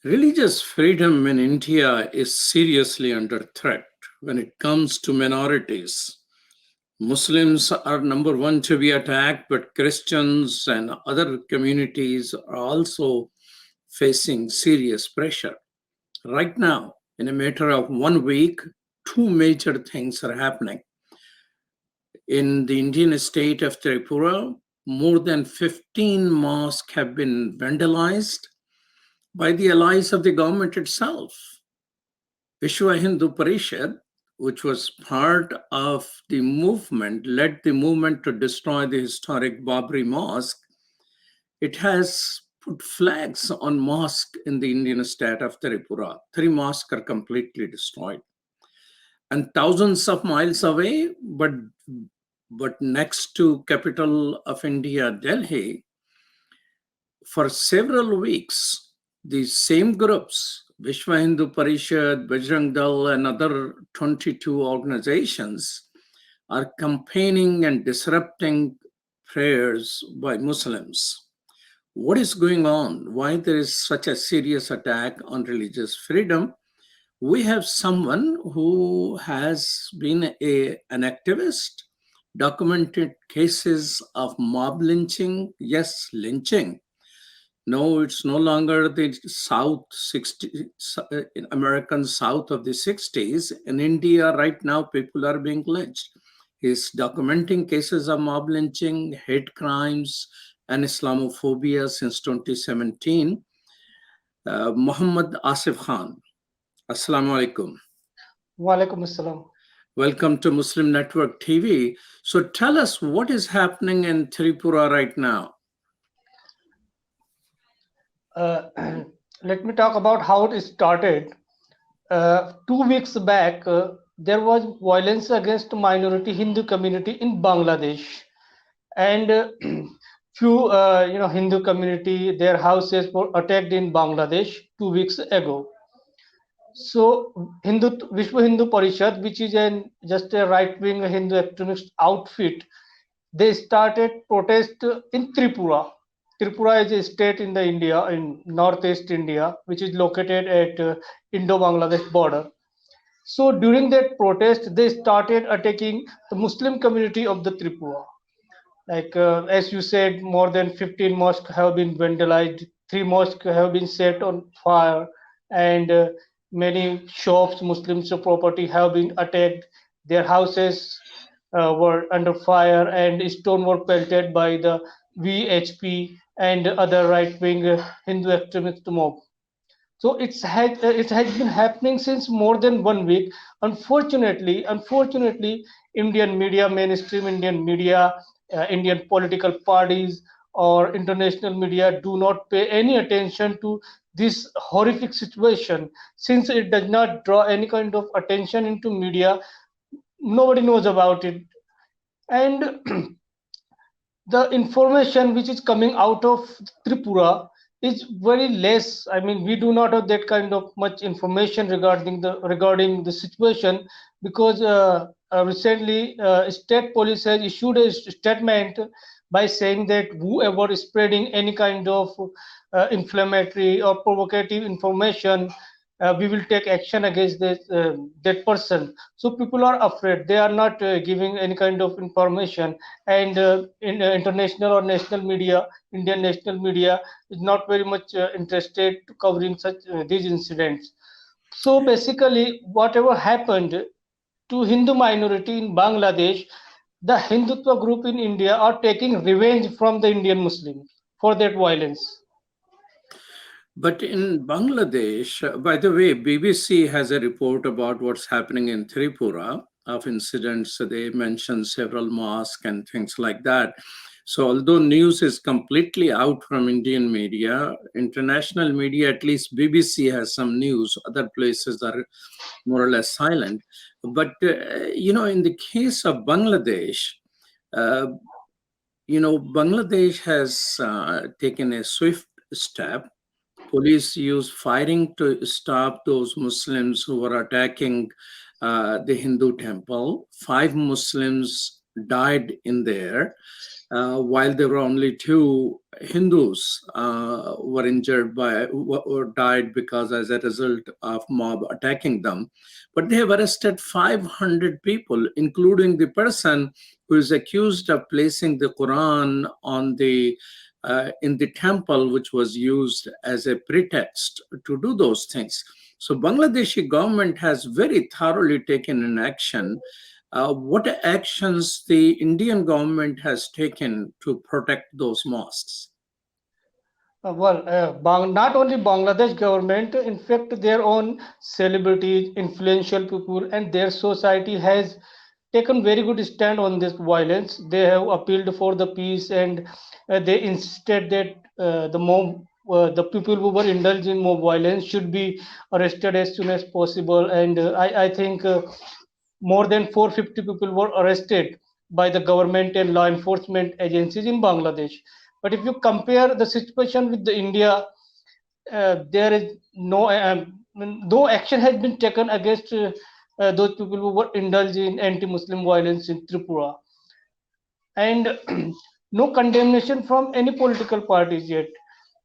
Religious freedom in India is seriously under threat when it comes to minorities. Muslims are number one to be attacked, but Christians and other communities are also facing serious pressure. Right now, in a matter of 1 week, two major things are happening. In the Indian state of Tripura, more than 15 mosques have been vandalized by the allies of the government itself. Vishwa Hindu Parishad, which was part of the movement, led the movement to destroy the historic Babri Mosque. It has put flags on mosques in the Indian state of Tripura. Three mosques are completely destroyed. And thousands of miles away, but next to capital of India, Delhi, for several weeks, these same groups, Vishwa Hindu Parishad, Bajrang Dal, and other 22 organizations, are campaigning and disrupting prayers by Muslims. What is going on? Why there is such a serious attack on religious freedom? We have someone who has been an activist, documented cases of mob lynching, yes, lynching. No, it's no longer the South 60, in American South of the 60s. In India, right now, people are being lynched. He's documenting cases of mob lynching, hate crimes, and Islamophobia since 2017. Muhammad Asif Khan. Assalamu alaikum. Walaikum assalam. Welcome to Muslim Network TV. So tell us what is happening in Tripura right now. Uh, Let me talk about how it started. 2 weeks back, there was violence against minority Hindu community in Bangladesh, and few Hindu community their houses were attacked in Bangladesh 2 weeks ago. So Vishwa Hindu Parishad, which is just a right-wing Hindu extremist outfit, they started protest in Tripura. Tripura is a state in the India, in northeast India, which is located at Indo-Bangladesh border. So during that protest, they started attacking the Muslim community of the Tripura. Like as you said, more than 15 mosques have been vandalized, three mosques have been set on fire, and many shops, Muslims property have been attacked. Their houses were under fire, and stone were pelted by the VHP and other right-wing Hindu extremist mob. So it has been happening since more than 1 week. Unfortunately, Indian media, mainstream Indian media, Indian political parties, or international media do not pay any attention to this horrific situation. Since it does not draw any kind of attention into media, nobody knows about it. And the information which is coming out of Tripura is very less. I mean, we do not have that kind of much information regarding the situation, because recently state police has issued a statement by saying that whoever is spreading any kind of inflammatory or provocative information, we will take action against that person. So people are afraid. They are not giving any kind of information, and in international or national media, Indian national media is not very much interested to covering such these incidents. So basically, whatever happened to Hindu minority in Bangladesh, the Hindutva group in India are taking revenge from the Indian Muslims for that violence. But in Bangladesh, by the way, BBC has a report about what's happening in Tripura of incidents. So they mention several mosques and things like that. So although news is completely out from Indian media, international media, at least BBC has some news. Other places are more or less silent. But, in the case of Bangladesh, uh, Bangladesh has taken a swift step. Police used firing to stop those Muslims who were attacking the Hindu temple. 5 Muslims died in there, while there were only two Hindus were injured by or died because as a result of mob attacking them. But they have arrested 500 people, including the person who is accused of placing the Quran on the in the temple, which was used as a pretext to do those things. So Bangladeshi government has very thoroughly taken an action. What actions the Indian government has taken to protect those mosques? Not only Bangladesh government, in fact, their own celebrities, influential people, and their society has taken very good stand on this violence. They have appealed for the peace, and they insisted that the people who were indulged in mob violence should be arrested as soon as possible. And I think more than 450 people were arrested by the government and law enforcement agencies in Bangladesh. But if you compare the situation with the India, there is no action has been taken against those people who were indulged in anti-Muslim violence in Tripura, and no condemnation from any political parties yet.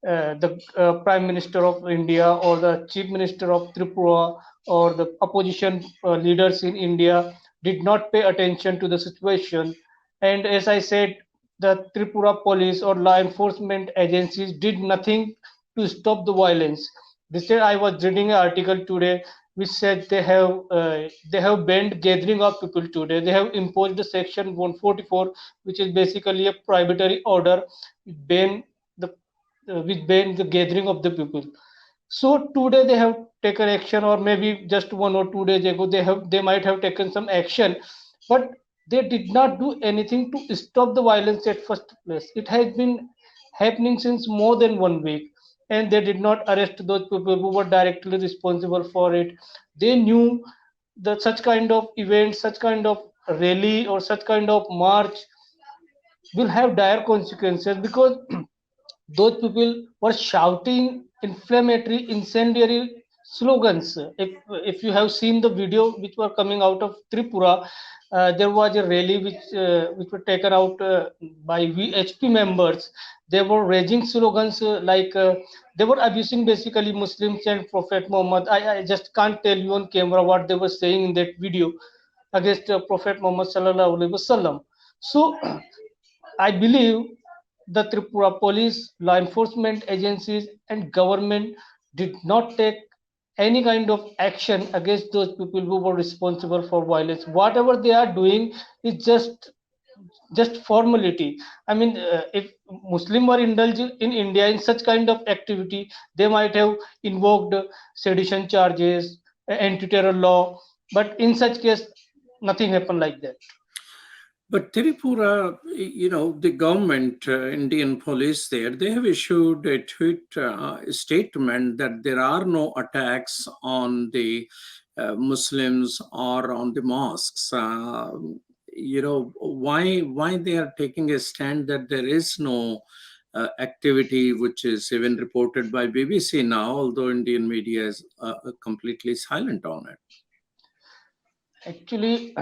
The Prime Minister of India or the Chief Minister of Tripura or the opposition leaders in India did not pay attention to the situation. And as I said, the Tripura police or law enforcement agencies did nothing to stop the violence. Instead, I was reading an article today which said they have banned gathering of people today. They have imposed the section 144, which is basically a prohibitory order, ban the which ban the gathering of the people. So today they have taken action, or maybe just 1 or 2 days ago they might have taken some action, but they did not do anything to stop the violence at first place. It has been happening since more than 1 week, and they did not arrest those people who were directly responsible for it. They knew that such kind of event, such kind of rally, or such kind of march will have dire consequences, because those people were shouting inflammatory, incendiary slogans. If you have seen the video which were coming out of Tripura, there was a rally which were taken out by VHP members. They were raising slogans they were abusing basically Muslims and Prophet Muhammad. I just can't tell you on camera what they were saying in that video against Prophet Muhammad sallallahu alaihi wasallam. So I believe the Tripura police, law enforcement agencies, and government did not take any kind of action against those people who were responsible for violence. Whatever they are doing is just formality. I mean, if Muslim were indulged in India in such kind of activity, they might have invoked sedition charges, anti-terror law, but in such case, nothing happened like that. But Tripura, the government, Indian police there, they have issued a tweet statement that there are no attacks on the Muslims or on the mosques. Why they are taking a stand that there is no activity, which is even reported by BBC now, although Indian media is completely silent on it. Actually,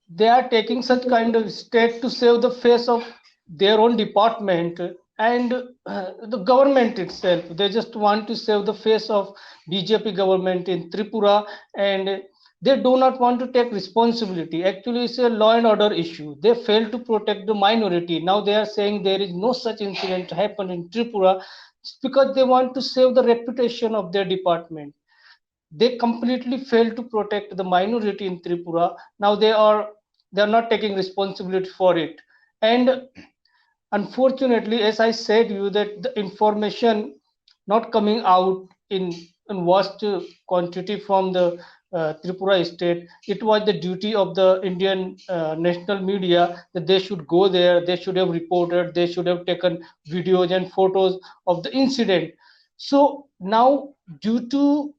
they are taking such kind of step to save the face of their own department and the government itself. They just want to save the face of BJP government in Tripura, and they do not want to take responsibility. Actually, it's a law and order issue. They fail to protect the minority. Now they are saying there is no such incident happened in Tripura because they want to save the reputation of their department. They completely failed to protect the minority in Tripura. Now they are not taking responsibility for it. And unfortunately, as I said you, that the information not coming out in vast quantity from the Tripura state, it was the duty of the Indian national media that they should go there, they should have reported, they should have taken videos and photos of the incident. So now, due to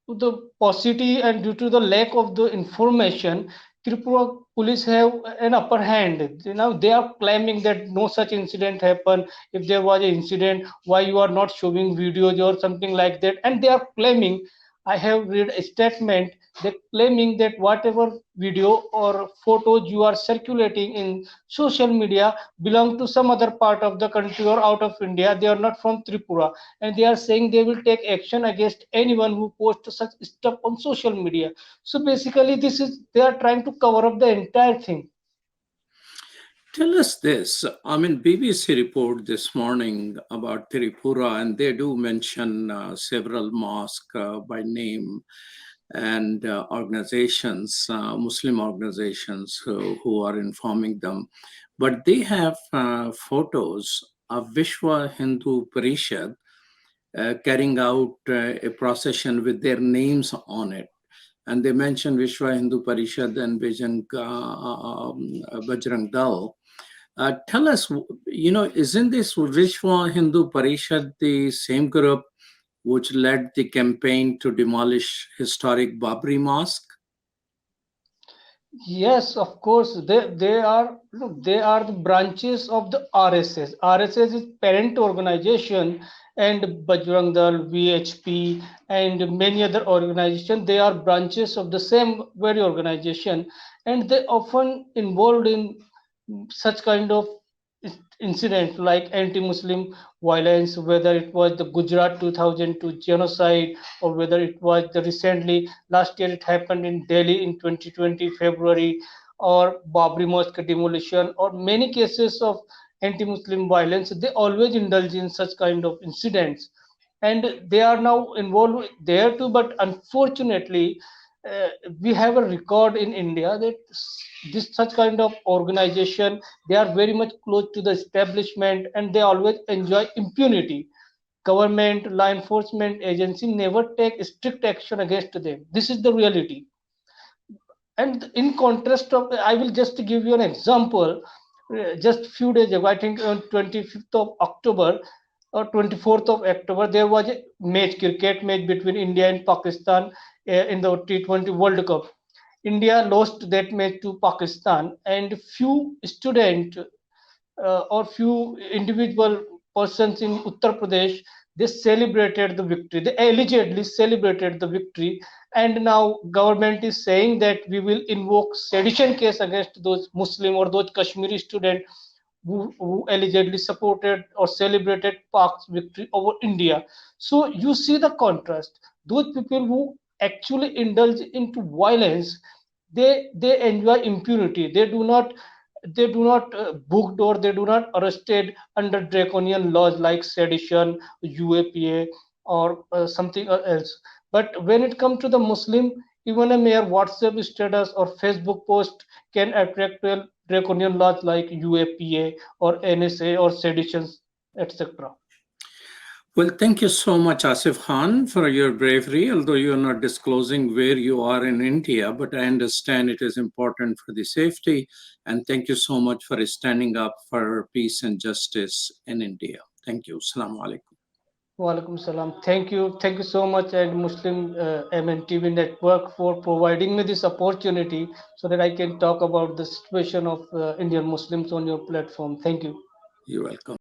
the paucity and due to the lack of the information, Tripura police have an upper hand. Now they are claiming that no such incident happened. If there was an incident, why you are not showing videos or something like that? And they are claiming. I have read a statement They're claiming that whatever video or photos you are circulating in social media belong to some other part of the country or out of India. They are not from Tripura, and they are saying they will take action against anyone who posts such stuff on social media. So basically, this is they are trying to cover up the entire thing. Tell us this. I mean, BBC report this morning about Tripura, and they do mention several mosques by name and organizations, Muslim organizations who are informing them. But they have photos of Vishwa Hindu Parishad carrying out a procession with their names on it. And they mention Vishwa Hindu Parishad and Bajrang Dal. Tell us, isn't this Vishwa Hindu Parishad the same group which led the campaign to demolish historic Babri Mosque? Yes, of course. They are look, they are the branches of the RSS. RSS is parent organization, and Bajrang Dal, VHP, and many other organizations. They are branches of the same very organization, and they often involved in such kind of incident like anti-Muslim violence, whether it was the Gujarat 2002 genocide or whether it was the recently last year it happened in Delhi in 2020 February, or Babri Mosque demolition, or many cases of anti-Muslim violence. They always indulge in such kind of incidents, and they are now involved there too. But unfortunately, uh, we have a record in India that this such kind of organization, they are very much close to the establishment and they always enjoy impunity. Government, law enforcement agency never take strict action against them. This is the reality. And in contrast of, I will just give you an example. Just few days ago, I think on 25th of October or 24th of October, there was a match, cricket match between India and Pakistan in the T20 World Cup. India lost that match to Pakistan, and few students or few individual persons in Uttar Pradesh, they celebrated the victory. They allegedly celebrated the victory, and now government is saying that we will invoke sedition case against those Muslim or those Kashmiri students who allegedly supported or celebrated Pak's victory over India. So you see the contrast. Those people who actually indulge into violence, they enjoy impunity. They do not booked or they do not arrested under draconian laws like sedition, UAPA, or something else. But when it comes to the Muslim, even a mere WhatsApp status or Facebook post can attract draconian laws like UAPA or NSA or seditions, etc. Well, thank you so much, Asif Khan, for your bravery, although you're not disclosing where you are in India, but I understand it is important for the safety. And thank you so much for standing up for peace and justice in India. Thank you. Assalamu alaikum. Walaikum salam. Thank you so much, and Muslim MNTV Network for providing me this opportunity so that I can talk about the situation of Indian Muslims on your platform. Thank you. You're welcome.